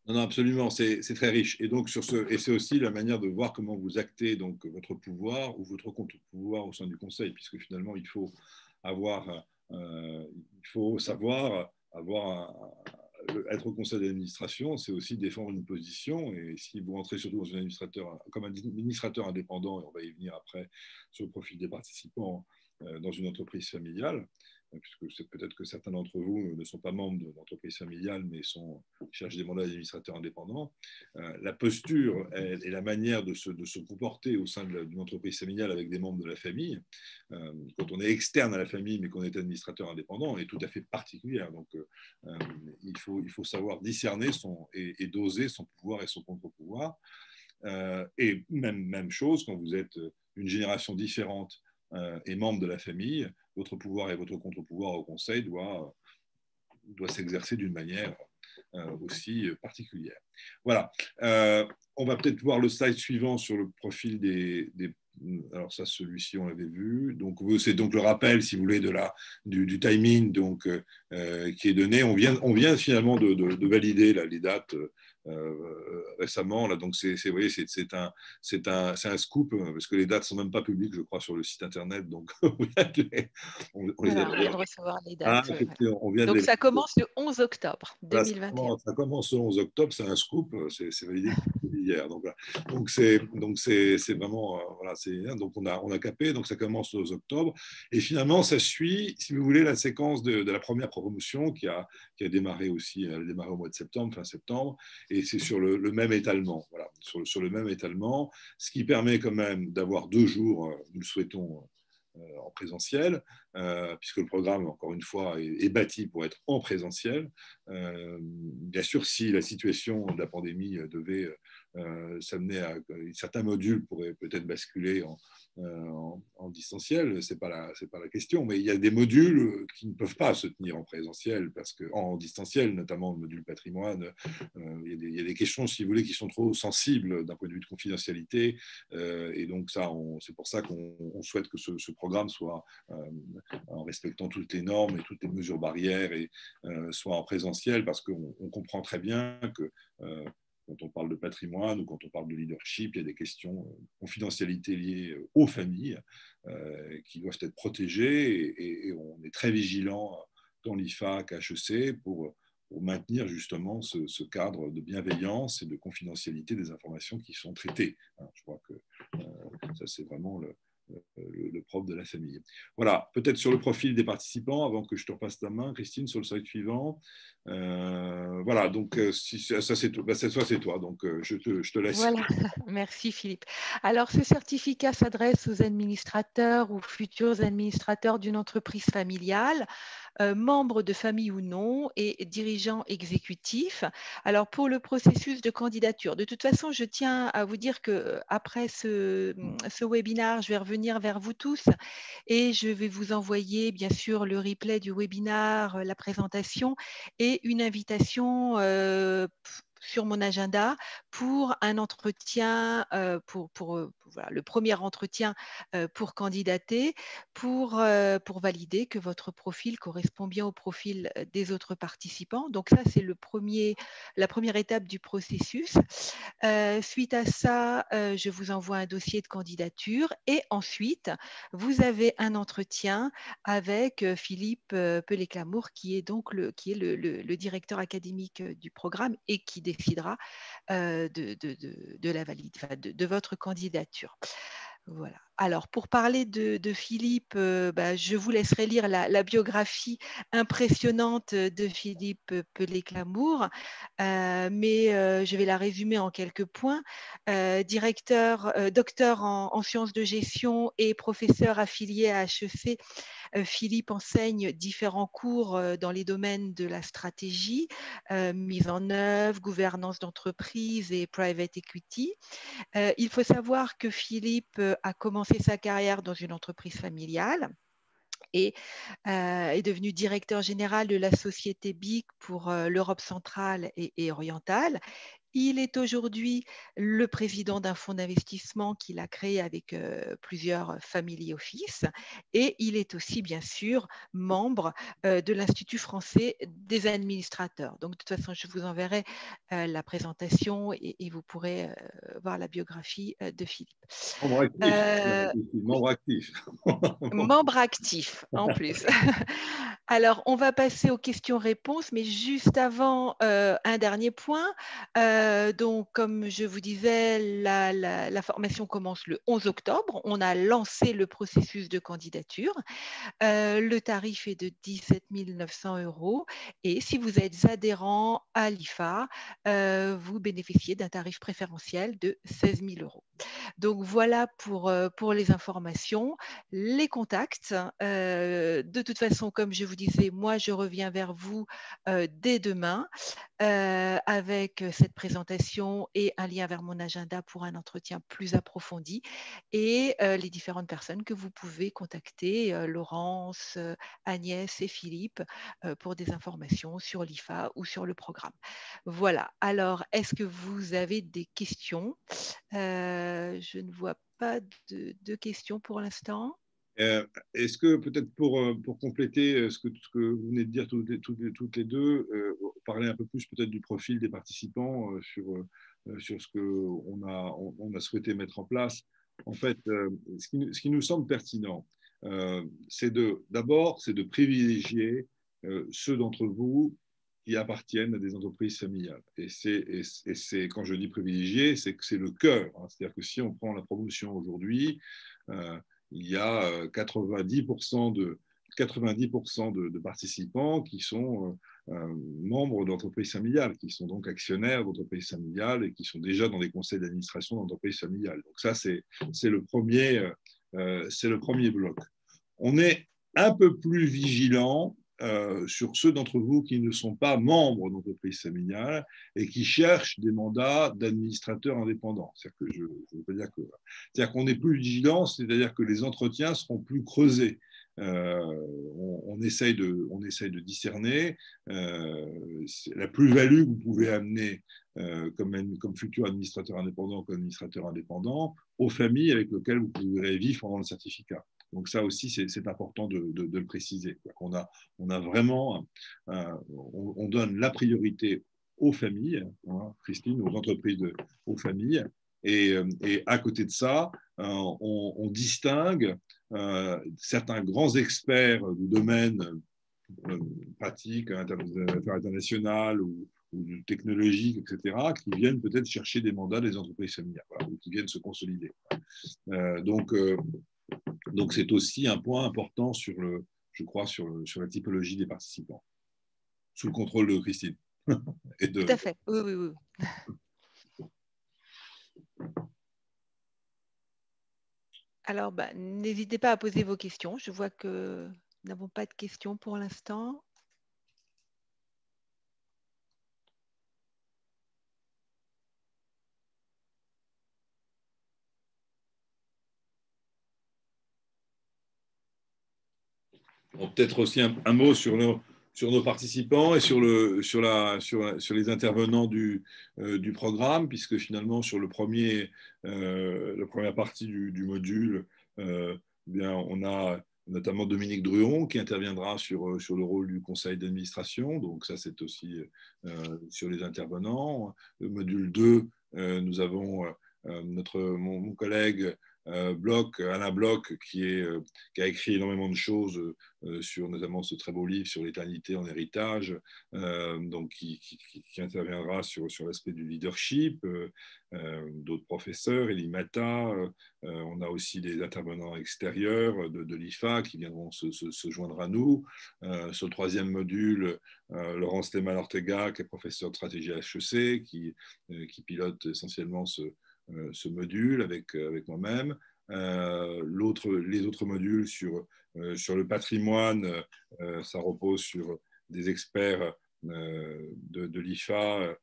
Non, absolument, c'est très riche. Et donc, et c'est aussi la manière de voir comment vous actez donc, votre pouvoir ou votre contre-pouvoir au sein du conseil, puisque finalement, il faut savoir être au conseil d'administration, c'est aussi défendre une position. Et si vous rentrez surtout comme administrateur indépendant, et on va y venir après sur le profil des participants dans une entreprise familiale, puisque c'est peut-être que certains d'entre vous ne sont pas membres d'entreprise familiale, mais cherchent des mandats d'administrateurs indépendants. La posture et la manière de se comporter au sein d'une entreprise familiale avec des membres de la famille, quand on est externe à la famille, mais qu'on est administrateur indépendant, est tout à fait particulière. Donc, il faut savoir discerner et doser son pouvoir et son contre-pouvoir. Et même chose, quand vous êtes une génération différente et membre de la famille, votre pouvoir et votre contre-pouvoir au conseil doit s'exercer d'une manière aussi particulière. Voilà. On va peut-être voir le slide suivant sur le profil des alors ça, celui-ci, on l'avait vu. Donc, c'est donc le rappel, si vous voulez, du timing donc, qui est donné. On vient finalement de valider là, les dates récemment. Là, donc, vous voyez, c'est un scoop, parce que les dates ne sont même pas publiques, je crois, sur le site Internet. Donc, on Voilà, on vient de recevoir les dates. voilà. On vient donc, de ça commence le 11 octobre voilà, 2021. ça commence le 11 octobre, c'est un scoop, c'est validé hier. Donc, voilà. donc c'est vraiment, voilà, donc on a capé, donc ça commence le 11 octobre. Et finalement, ça suit, si vous voulez, la séquence de la première promotion qui a démarré aussi, elle a démarré au mois de septembre, fin septembre, et c'est sur le même étalement, voilà, sur le même étalement, ce qui permet quand même d'avoir 2 jours, nous le souhaitons, en présentiel, puisque le programme, encore une fois, est bâti pour être en présentiel. Bien sûr, si la situation de la pandémie devait s'amener à certains modules pourraient peut-être basculer en distanciel, c'est pas la question, mais il y a des modules qui ne peuvent pas se tenir en présentiel, parce que en distanciel, notamment le module patrimoine, il y a des questions, si vous voulez, qui sont trop sensibles d'un point de vue de confidentialité, et donc c'est pour ça qu'on souhaite que ce programme soit en respectant toutes les normes et toutes les mesures barrières et soit en présentiel, parce qu'on comprend très bien que quand on parle de patrimoine ou quand on parle de leadership, il y a des questions de confidentialité liées aux familles qui doivent être protégées, et on est très vigilant dans l'IFA, HEC, pour maintenir justement ce cadre de bienveillance et de confidentialité des informations qui sont traitées. Je crois que ça, c'est vraiment le propre de la famille. Voilà, peut-être sur le profil des participants, avant que je te repasse la main, Christine, sur le slide suivant. Voilà, donc ça c'est toi, cette fois c'est toi, donc je te laisse. Voilà, merci Philippe. Alors, ce certificat s'adresse aux administrateurs ou futurs administrateurs d'une entreprise familiale, membres de famille ou non, et dirigeants exécutifs. Alors, pour le processus de candidature, de toute façon, je tiens à vous dire qu'après ce webinaire, je vais revenir vers vous tous et je vais vous envoyer, bien sûr, le replay du webinaire, la présentation et une invitation sur mon agenda pour un entretien, voilà, le premier entretien pour candidater, pour valider que votre profil correspond bien au profil des autres participants. Donc ça, c'est la première étape du processus. Suite à ça, je vous envoie un dossier de candidature et ensuite, vous avez un entretien avec Philippe Pellet-Clamour, qui est donc le directeur académique du programme et qui décidera de votre candidature. Voilà. Alors, pour parler de Philippe, je vous laisserai lire la biographie impressionnante de Philippe Pellet-Clamour, mais je vais la résumer en quelques points. Docteur en sciences de gestion et professeur affilié à HEC, Philippe enseigne différents cours dans les domaines de la stratégie, mise en œuvre, gouvernance d'entreprise et private equity. Il faut savoir que Philippe a commencé sa carrière dans une entreprise familiale et est devenu directeur général de la société BIC pour l'Europe centrale et orientale. Il est aujourd'hui le président d'un fonds d'investissement qu'il a créé avec plusieurs family office et il est aussi bien sûr membre de l'Institut français des administrateurs. Donc de toute façon, je vous enverrai la présentation et vous pourrez voir la biographie de Philippe. Membre actif. Membre actif. Membre actif en plus. Alors, on va passer aux questions-réponses, mais juste avant, un dernier point. Donc, comme je vous disais, la formation commence le 11 octobre. On a lancé le processus de candidature. Le tarif est de 17 900 € et si vous êtes adhérent à l'IFA, vous bénéficiez d'un tarif préférentiel de 16 000 €. Donc voilà pour les informations, les contacts. De toute façon, comme je vous disais, moi je reviens vers vous dès demain avec cette présentation et un lien vers mon agenda pour un entretien plus approfondi et les différentes personnes que vous pouvez contacter, Laurence, Agnès et Philippe, pour des informations sur l'IFA ou sur le programme. Voilà. Alors, est-ce que vous avez des questions? Je ne vois pas de questions pour l'instant. Est-ce que peut-être pour compléter ce que vous venez de dire toutes les deux, parler un peu plus peut-être du profil des participants sur ce qu'on a souhaité mettre en place. En fait, ce qui nous semble pertinent, d'abord, c'est de privilégier ceux d'entre vous qui appartiennent à des entreprises familiales. Et c'est quand je dis privilégier, c'est que c'est le cœur. Hein. C'est-à-dire que si on prend la promotion aujourd'hui, il y a 90% de participants qui sont membres d'entreprises familiales, qui sont donc actionnaires d'entreprises familiales et qui sont déjà dans des conseils d'administration d'entreprises familiales. Donc ça, c'est le premier bloc. On est un peu plus vigilant sur ceux d'entre vous qui ne sont pas membres d'entreprises familiales et qui cherchent des mandats d'administrateurs indépendants. C'est-à-dire qu'on est plus vigilant, c'est-à-dire que les entretiens seront plus creusés. On essaye de discerner la plus-value que vous pouvez amener comme futur administrateur indépendant ou comme administrateur indépendant aux familles avec lesquelles vous pourrez vivre pendant le certificat. Donc ça aussi, c'est important de le préciser. On a vraiment, on donne la priorité aux familles, hein, Christine, aux entreprises, aux familles. Et à côté de ça, on distingue certains grands experts du domaine pratique, affaires internationales ou technologiques, etc., qui viennent peut-être chercher des mandats des entreprises familiales, voilà, ou qui viennent se consolider. Donc c'est aussi un point important je crois, sur la typologie des participants, sous le contrôle de Christine. Tout à fait, oui, oui, oui. Alors, n'hésitez pas à poser vos questions. Je vois que nous n'avons pas de questions pour l'instant. Peut-être aussi un mot sur nos participants et sur les intervenants du programme, puisque finalement, sur la première partie du module, bien, on a notamment Dominique Druon qui interviendra sur le rôle du conseil d'administration. Donc ça, c'est aussi sur les intervenants. Le module 2, nous avons mon collègue Alain Bloch, qui a écrit énormément de choses sur notamment ce très beau livre sur l'éternité en héritage, donc qui interviendra sur l'aspect du leadership, d'autres professeurs, Elie Mata, on a aussi des intervenants extérieurs de l'IFA qui viendront se joindre à nous. Sur le troisième module, Laurence Lehmann-Ortega, qui est professeur de stratégie à HEC, qui pilote essentiellement ce module avec moi-même. Les autres modules sur le patrimoine, ça repose sur des experts de l'IFA,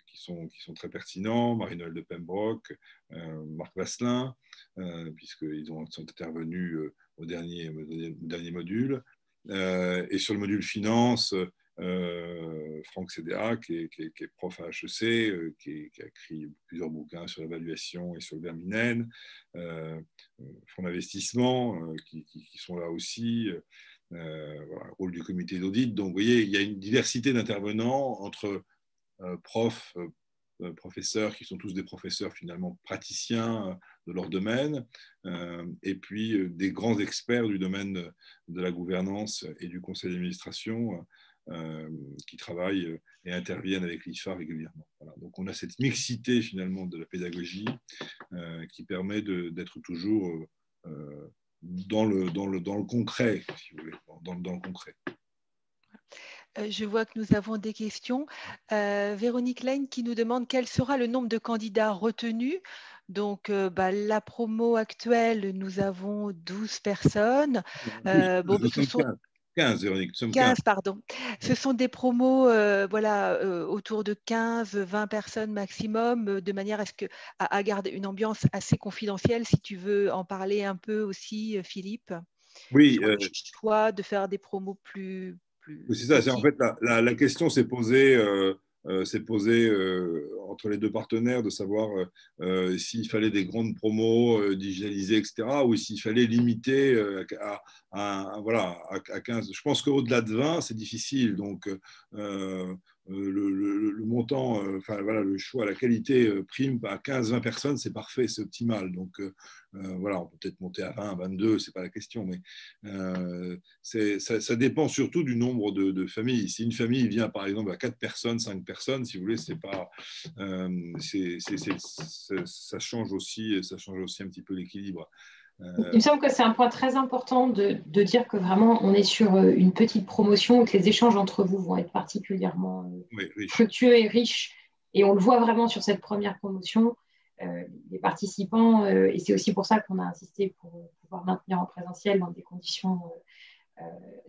qui sont très pertinents, Marie-Noël de Pembroke, Marc Vasselin, puisqu'ils sont intervenus au dernier module. Et sur le module finance, Franck Cédéa, qui est prof à HEC, qui a écrit plusieurs bouquins sur l'évaluation et sur le Verminen, fonds d'investissement qui sont là aussi, voilà, rôle du comité d'audit. Donc, vous voyez, il y a une diversité d'intervenants entre professeurs qui sont tous des professeurs finalement praticiens de leur domaine, et puis des grands experts du domaine de la gouvernance et du conseil d'administration qui travaillent et interviennent avec l'IFA régulièrement. Voilà. Donc on a cette mixité finalement de la pédagogie qui permet d'être toujours dans le concret, si vous voulez, dans le concret. Je vois que nous avons des questions. Véronique Lane qui nous demande quel sera le nombre de candidats retenus. Donc, la promo actuelle, nous avons 12 personnes. Plus, nous Ce sommes sont 15, Véronique, nous sommes 15. 15, pardon. Ce sont des promos autour de 15-20 personnes maximum, de manière à garder une ambiance assez confidentielle. Si tu veux en parler un peu aussi, Philippe, Oui, sur le choix de faire des promos plus c'est ça. En petits. fait, la question s'est posée entre les deux partenaires de savoir s'il fallait des grandes promos digitalisées, etc., ou s'il fallait limiter à 15. Je pense qu'au-delà de 20, c'est difficile. Donc, le montant, le choix, la qualité prime à 15-20 personnes, c'est parfait, c'est optimal. Donc, on peut peut-être monter à 20, 22, c'est pas la question, mais ça dépend surtout du nombre de familles. Si une famille vient par exemple à 4 personnes, 5 personnes, si vous voulez, c'est pas, ça change aussi un petit peu l'équilibre. Il me semble que c'est un point très important de dire que vraiment on est sur une petite promotion et que les échanges entre vous vont être particulièrement fructueux et riches. Et on le voit vraiment sur cette première promotion. Les participants, et c'est aussi pour ça qu'on a insisté pour pouvoir maintenir en présentiel dans des conditions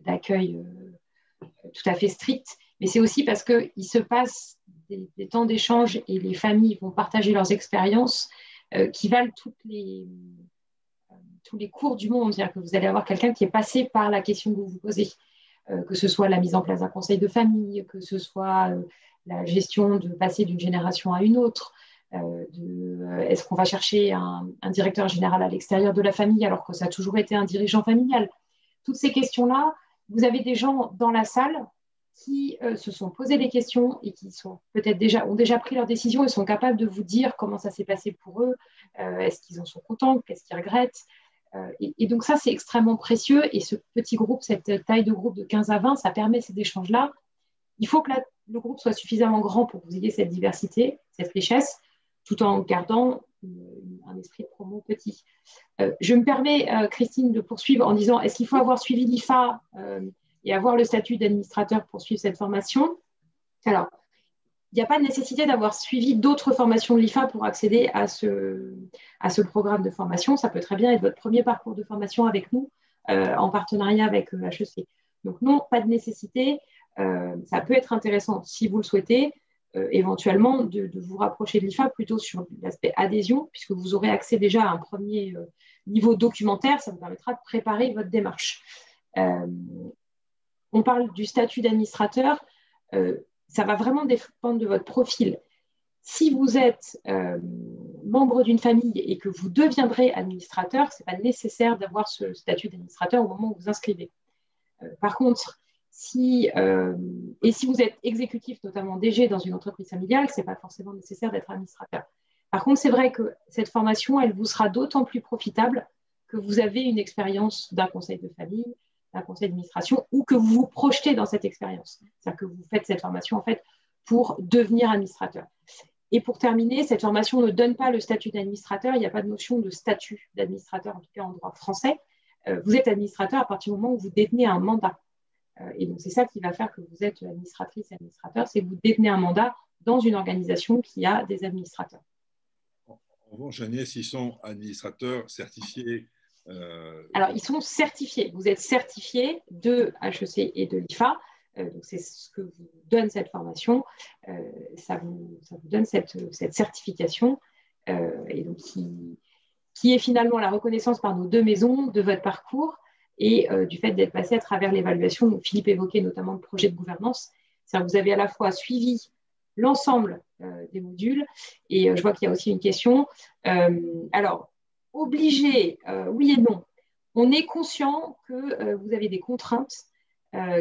d'accueil tout à fait strictes. Mais c'est aussi parce qu'il se passe des temps d'échange et les familles vont partager leurs expériences qui valent tous les cours du monde. C'est-à-dire que vous allez avoir quelqu'un qui est passé par la question que vous vous posez, que ce soit la mise en place d'un conseil de famille, que ce soit la gestion de passer d'une génération à une autre, est-ce qu'on va chercher un directeur général à l'extérieur de la famille alors que ça a toujours été un dirigeant familial. Toutes ces questions-là, vous avez des gens dans la salle qui se sont posés des questions et qui sont ont déjà pris leurs décisions et sont capables de vous dire comment ça s'est passé pour eux, est-ce qu'ils en sont contents, qu'est-ce qu'ils regrettent. Et donc ça, c'est extrêmement précieux. Et ce petit groupe, cette taille de groupe de 15 à 20, ça permet ces échanges-là. Il faut que le groupe soit suffisamment grand pour que vous ayez cette diversité, cette richesse, tout en gardant un esprit de promo petit. Je me permets, Christine, de poursuivre en disant, est-ce qu'il faut avoir suivi l'IFA et avoir le statut d'administrateur pour suivre cette formation? Alors, il n'y a pas de nécessité d'avoir suivi d'autres formations de l'IFA pour accéder à ce programme de formation. Ça peut très bien être votre premier parcours de formation avec nous, en partenariat avec HEC. Donc non, pas de nécessité. Ça peut être intéressant, si vous le souhaitez, éventuellement de vous rapprocher de l'IFA plutôt sur l'aspect adhésion, puisque vous aurez accès déjà à un premier niveau documentaire. Ça vous permettra de préparer votre démarche. On parle du statut d'administrateur. Ça va vraiment dépendre de votre profil. Si vous êtes membre d'une famille et que vous deviendrez administrateur, ce n'est pas nécessaire d'avoir ce statut d'administrateur au moment où vous vous inscrivez. Par contre, si vous êtes exécutif, notamment DG dans une entreprise familiale, ce n'est pas forcément nécessaire d'être administrateur. Par contre, c'est vrai que cette formation, elle vous sera d'autant plus profitable que vous avez une expérience d'un conseil de famille, d'un conseil d'administration, ou que vous vous projetez dans cette expérience. C'est-à-dire que vous faites cette formation en fait pour devenir administrateur. Et pour terminer, cette formation ne donne pas le statut d'administrateur. Il n'y a pas de notion de statut d'administrateur, en tout cas en droit français. Vous êtes administrateur à partir du moment où vous détenez un mandat. Et donc, c'est ça qui va faire que vous êtes administratrice et administrateur, c'est que vous détenez un mandat dans une organisation qui a des administrateurs. En revanche, Agnès, ils sont administrateurs certifiés. Alors, ils sont certifiés. Vous êtes certifié de HEC et de l'IFA. Donc, c'est ce que vous donne cette formation. Ça vous donne cette certification et donc qui est finalement la reconnaissance par nos deux maisons de votre parcours et du fait d'être passé à travers l'évaluation. Donc, Philippe évoquait notamment le projet de gouvernance. C'est-à-dire que vous avez à la fois suivi l'ensemble des modules et je vois qu'il y a aussi une question. Alors, obligé, oui et non. On est conscient que vous avez des contraintes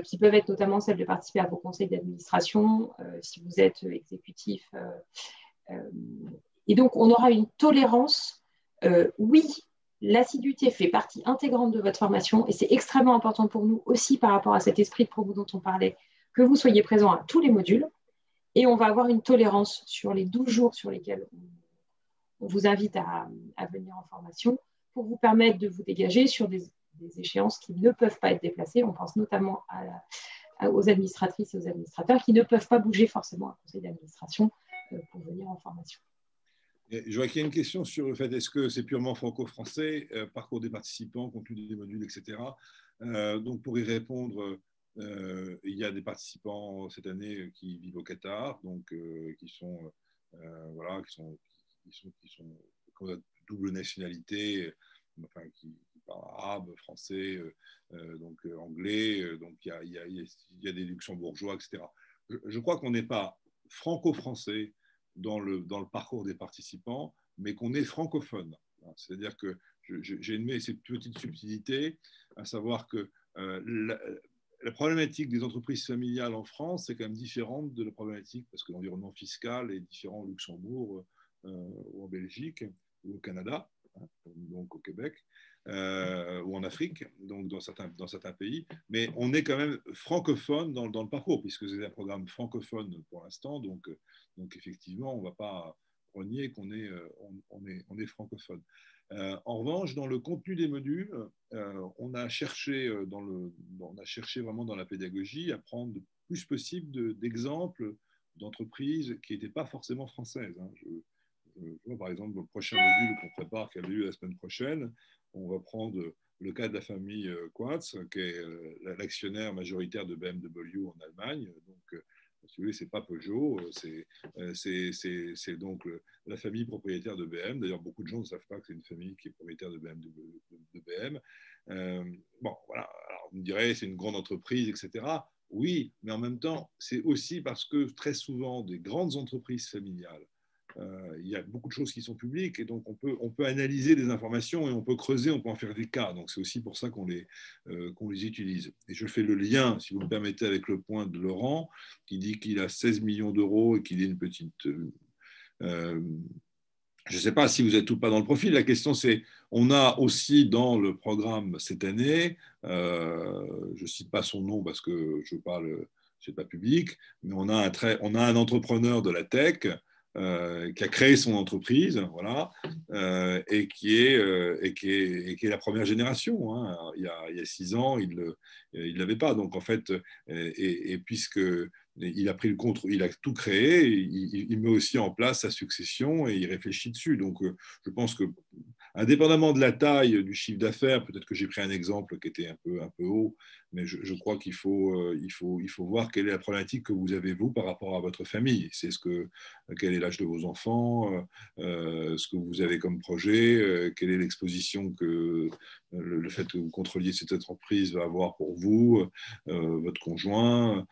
qui peuvent être notamment celles de participer à vos conseils d'administration si vous êtes exécutif. Et donc, on aura une tolérance. Oui, l'assiduité fait partie intégrante de votre formation et c'est extrêmement important pour nous aussi par rapport à cet esprit de promo dont on parlait, que vous soyez présent à tous les modules. Et on va avoir une tolérance sur les 12 jours sur lesquels on vous invite à venir en formation pour vous permettre de vous dégager sur des échéances qui ne peuvent pas être déplacées. On pense notamment aux administratrices et aux administrateurs qui ne peuvent pas bouger forcément un conseil d'administration pour venir en formation. Je vois qu'il y a une question sur le fait, est-ce que c'est purement franco-français, parcours des participants, contenu des modules, etc. Donc, pour y répondre, il y a des participants cette année qui vivent au Qatar, donc qui ont double nationalité, enfin, qui parlent arabe, français, donc anglais, donc il y a des luxembourgeois, etc. Je crois qu'on n'est pas franco-français dans le parcours des participants, mais qu'on est francophone. C'est-à-dire que j'ai aimé cette petite subtilité, à savoir que la problématique des entreprises familiales en France, c'est quand même différente de la problématique, parce que l'environnement fiscal est différent au Luxembourg ou en Belgique ou au Canada, donc au Québec, ou en Afrique, donc dans certains pays, mais on est quand même francophone dans le parcours, puisque c'est un programme francophone pour l'instant, donc effectivement, on ne va pas renier qu'on est francophone. En revanche, dans le contenu des modules, on a cherché vraiment dans la pédagogie à prendre le plus possible d'exemples d'entreprises qui n'étaient pas forcément françaises. Je vois par exemple le prochain module qu'on prépare, qui a lieu la semaine prochaine, on va prendre le cas de la famille Quatz, qui est l'actionnaire majoritaire de BMW en Allemagne. Donc, si vous voulez, ce n'est pas Peugeot, c'est donc la famille propriétaire de BM. D'ailleurs, beaucoup de gens ne savent pas que c'est une famille qui est propriétaire de BM. Bon, voilà. Alors, on me dirait, c'est une grande entreprise, etc. Oui, mais en même temps, c'est aussi parce que très souvent, des grandes entreprises familiales, il y a beaucoup de choses qui sont publiques et donc on peut analyser des informations et on peut creuser, on peut en faire des cas. Donc c'est aussi pour ça qu'on les utilise. Et je fais le lien, si vous me permettez, avec le point de Laurent qui dit qu'il a 16 millions d'euros et qu'il est une petite... je ne sais pas si vous êtes ou pas dans le profil. La question c'est, on a aussi dans le programme cette année, je ne cite pas son nom parce que je parle, c'est pas public, mais on a un entrepreneur de la tech qui a créé son entreprise, voilà, et qui est la première génération. Hein. Il y a 6 ans, il l'avait pas. Donc en fait, et puisque il a pris le contrôle, il a tout créé, il met aussi en place sa succession et il réfléchit dessus. Donc je pense que, indépendamment de la taille du chiffre d'affaires, peut-être que j'ai pris un exemple qui était un peu haut, mais je crois qu'il faut voir quelle est la problématique que vous avez, vous, par rapport à votre famille. C'est quel est l'âge de vos enfants, ce que vous avez comme projet, quelle est l'exposition que le fait que vous contrôliez cette entreprise va avoir pour vous, votre conjoint,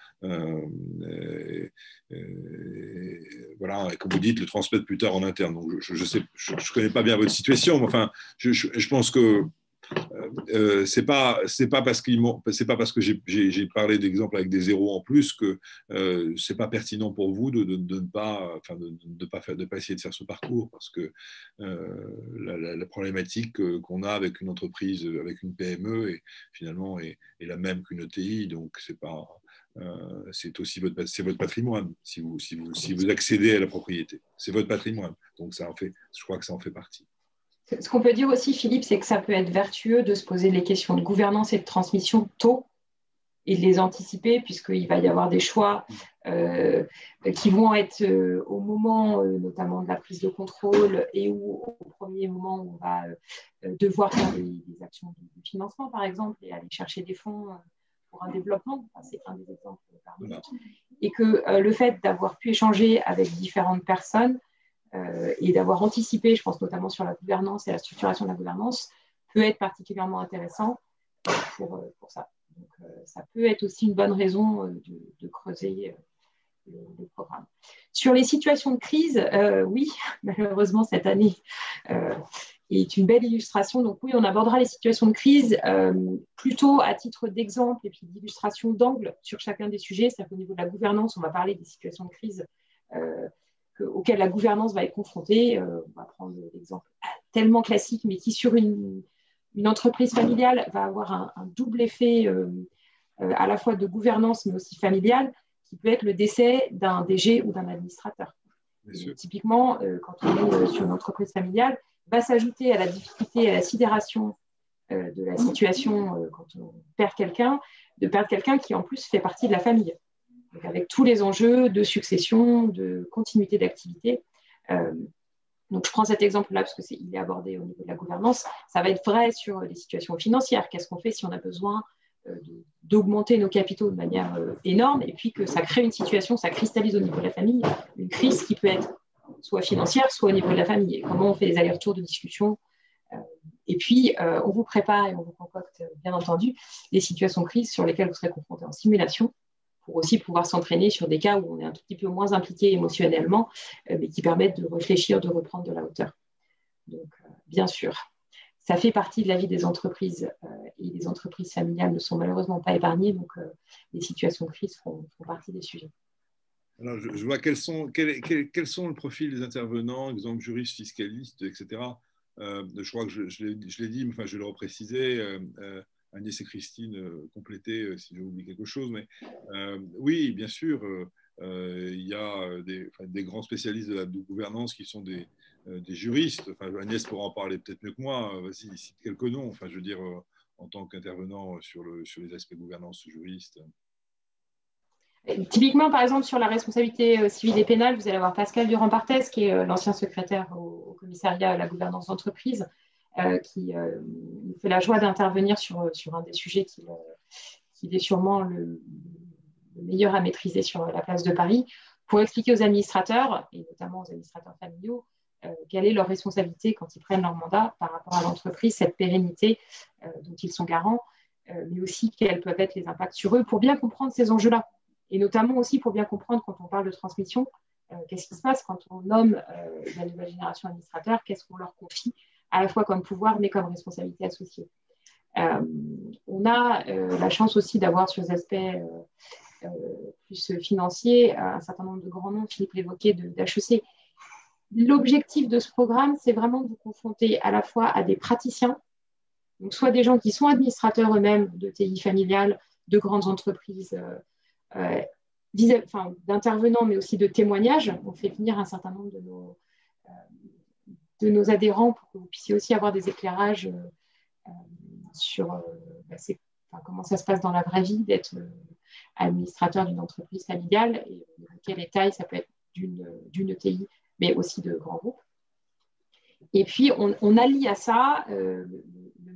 voilà, et comme vous dites, le transmettre plus tard en interne. Donc je connais pas bien votre situation, mais enfin, je pense que c'est pas parce que j'ai parlé d'exemples avec des zéros en plus que c'est pas pertinent pour vous de ne pas essayer de faire ce parcours, parce que la problématique qu'on a avec une entreprise, avec une PME, est finalement est la même qu'une ETI. Donc c'est aussi votre patrimoine si vous accédez à la propriété. C'est votre patrimoine. Donc je crois que ça en fait partie. Ce qu'on peut dire aussi, Philippe, c'est que ça peut être vertueux de se poser les questions de gouvernance et de transmission tôt et de les anticiper, puisqu'il va y avoir des choix qui vont être au moment notamment de la prise de contrôle et au premier moment où on va devoir faire des actions de financement, par exemple, et aller chercher des fonds pour un développement. Enfin, c'est un des exemples parmi d'autres. Et que le fait d'avoir pu échanger avec différentes personnes et d'avoir anticipé, je pense notamment sur la gouvernance et la structuration de la gouvernance, peut être particulièrement intéressant pour ça. Donc, ça peut être aussi une bonne raison de creuser le programme. Sur les situations de crise, oui, malheureusement, cette année est une belle illustration. Donc oui, on abordera les situations de crise plutôt à titre d'exemple et puis d'illustration d'angle sur chacun des sujets. C'est-à-dire qu'au niveau de la gouvernance, on va parler des situations de crise auxquelles la gouvernance va être confrontée. On va prendre l'exemple tellement classique, mais qui sur une entreprise familiale va avoir un double effet à la fois de gouvernance, mais aussi familiale, qui peut être le décès d'un DG ou d'un administrateur. Typiquement, quand on est sur une entreprise familiale, va s'ajouter à la difficulté, à la sidération de la situation quand on perd quelqu'un, de perdre quelqu'un qui en plus fait partie de la famille. Donc, avec tous les enjeux de succession, de continuité d'activité. Donc, je prends cet exemple-là parce qu'il est abordé au niveau de la gouvernance. Ça va être vrai sur les situations financières. Qu'est-ce qu'on fait si on a besoin d'augmenter nos capitaux de manière énorme et puis que ça crée une situation, ça cristallise au niveau de la famille, une crise qui peut être soit financière, soit au niveau de la famille. Et comment on fait les allers-retours de discussion. Et puis, on vous prépare et on vous concocte, bien entendu, les situations de crise sur lesquelles vous serez confrontés en simulation pour aussi pouvoir s'entraîner sur des cas où on est un tout petit peu moins impliqué émotionnellement, mais qui permettent de réfléchir, de reprendre de la hauteur. Donc, bien sûr, ça fait partie de la vie des entreprises et les entreprises familiales ne sont malheureusement pas épargnées, donc les situations de crise font partie des sujets. Alors, je vois quels sont le profil des intervenants, exemple juristes, fiscalistes, etc. Je crois que je l'ai dit, mais enfin, je vais le repréciser. Agnès et Christine compléter si j'ai oublié quelque chose. Mais oui, bien sûr, il y a des grands spécialistes de la gouvernance qui sont des juristes. Enfin, Agnès pourra en parler peut-être mieux que moi. Vas-y, cite quelques noms. Enfin, je veux dire, en tant qu'intervenant sur les aspects gouvernance juriste. Typiquement, par exemple, sur la responsabilité civile et pénale, vous allez avoir Pascal Durand-Barthès, qui est l'ancien secrétaire au commissariat à la gouvernance d'entreprise, qui nous fait la joie d'intervenir sur un des sujets qu'il est sûrement le meilleur à maîtriser sur la place de Paris, pour expliquer aux administrateurs, et notamment aux administrateurs familiaux, quelle est leur responsabilité quand ils prennent leur mandat par rapport à l'entreprise, cette pérennité dont ils sont garants, mais aussi quels peuvent être les impacts sur eux, pour bien comprendre ces enjeux-là. Et notamment aussi pour bien comprendre quand on parle de transmission, qu'est-ce qui se passe quand on nomme la nouvelle génération administrateur, qu'est-ce qu'on leur confie, à la fois comme pouvoir, mais comme responsabilité associée. On a la chance aussi d'avoir sur les aspects plus financiers un certain nombre de grands noms, Philippe l'évoquait, d'HEC. L'objectif de ce programme, c'est vraiment de vous confronter à la fois à des praticiens, donc soit des gens qui sont administrateurs eux-mêmes de TI familiales, de grandes entreprises, d'intervenants, mais aussi de témoignages. On fait venir un certain nombre de nos adhérents pour que vous puissiez aussi avoir des éclairages sur comment ça se passe dans la vraie vie d'être administrateur d'une entreprise familiale et quelle taille ça peut être d'une ETI, mais aussi de grands groupes. Et puis, on allie à ça le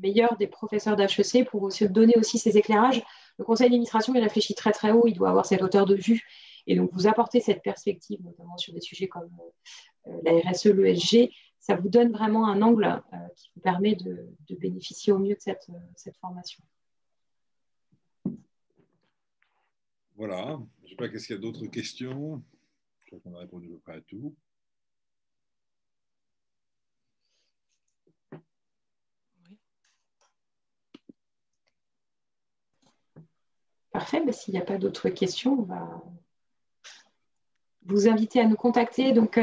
meilleur des professeurs d'HEC pour aussi donner aussi ces éclairages. Le conseil d'administration, il réfléchit très, très haut, il doit avoir cette hauteur de vue. Et donc, vous apportez cette perspective, notamment sur des sujets comme la RSE, l'ESG, ça vous donne vraiment un angle qui vous permet de bénéficier au mieux de cette formation. Voilà. Je ne sais pas, qu'est-ce qu'il y a d'autres questions? Je crois qu'on a répondu à peu près à tout. Parfait, mais s'il n'y a pas d'autres questions, on va vous inviter à nous contacter. Donc,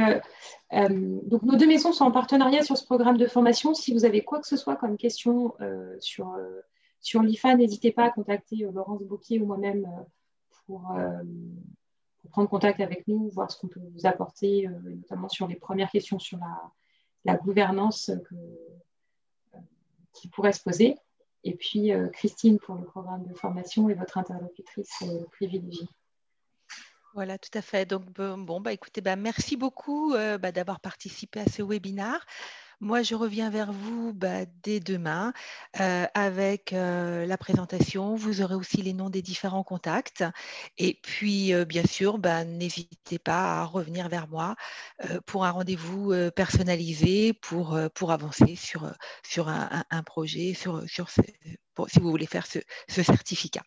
nos deux maisons sont en partenariat sur ce programme de formation. Si vous avez quoi que ce soit comme question sur l'IFA, n'hésitez pas à contacter Laurence Bocquier ou moi-même pour prendre contact avec nous, voir ce qu'on peut vous apporter, notamment sur les premières questions sur la gouvernance qui pourrait se poser. Et puis, Christine, pour le programme de formation, est votre interlocutrice privilégiée. Voilà, tout à fait. Donc, écoutez, merci beaucoup d'avoir participé à ce webinaire. Moi, je reviens vers vous dès demain avec la présentation. Vous aurez aussi les noms des différents contacts. Et puis, bien sûr, n'hésitez pas à revenir vers moi pour un rendez-vous personnalisé pour avancer sur un projet, si vous voulez faire ce certificat.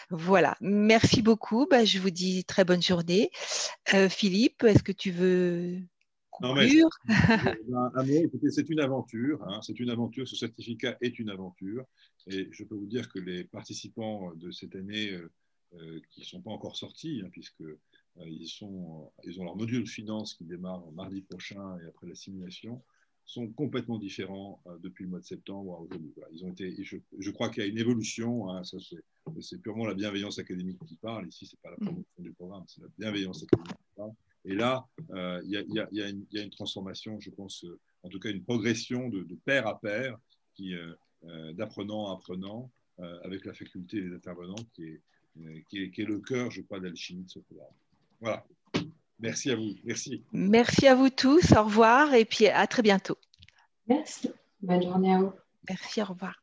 Voilà, merci beaucoup. Je vous dis très bonne journée. Philippe, est-ce que tu veux conclure? Un mot, écoutez, c'est une aventure. C'est une aventure. Ce certificat est une aventure. Et je peux vous dire que les participants de cette année qui ne sont pas encore sortis, puisque ils ont leur module de finance qui démarre mardi prochain et après la simulation, sont complètement différents depuis le mois de septembre à aujourd'hui. Voilà, ils ont été, je crois qu'il y a une évolution. Ça, c'est purement la bienveillance académique qui parle. Ici, ce n'est pas la promotion du programme, c'est la bienveillance académique qui parle. Et là, il y a une transformation, je pense, en tout cas une progression de pair à pair, d'apprenant à apprenant, avec la faculté des intervenants qui est le cœur, je crois, d'Alchimie de ce programme. Voilà. Merci à vous. Merci. Merci à vous tous. Au revoir et puis à très bientôt. Merci. Bonne journée à vous. Merci, au revoir.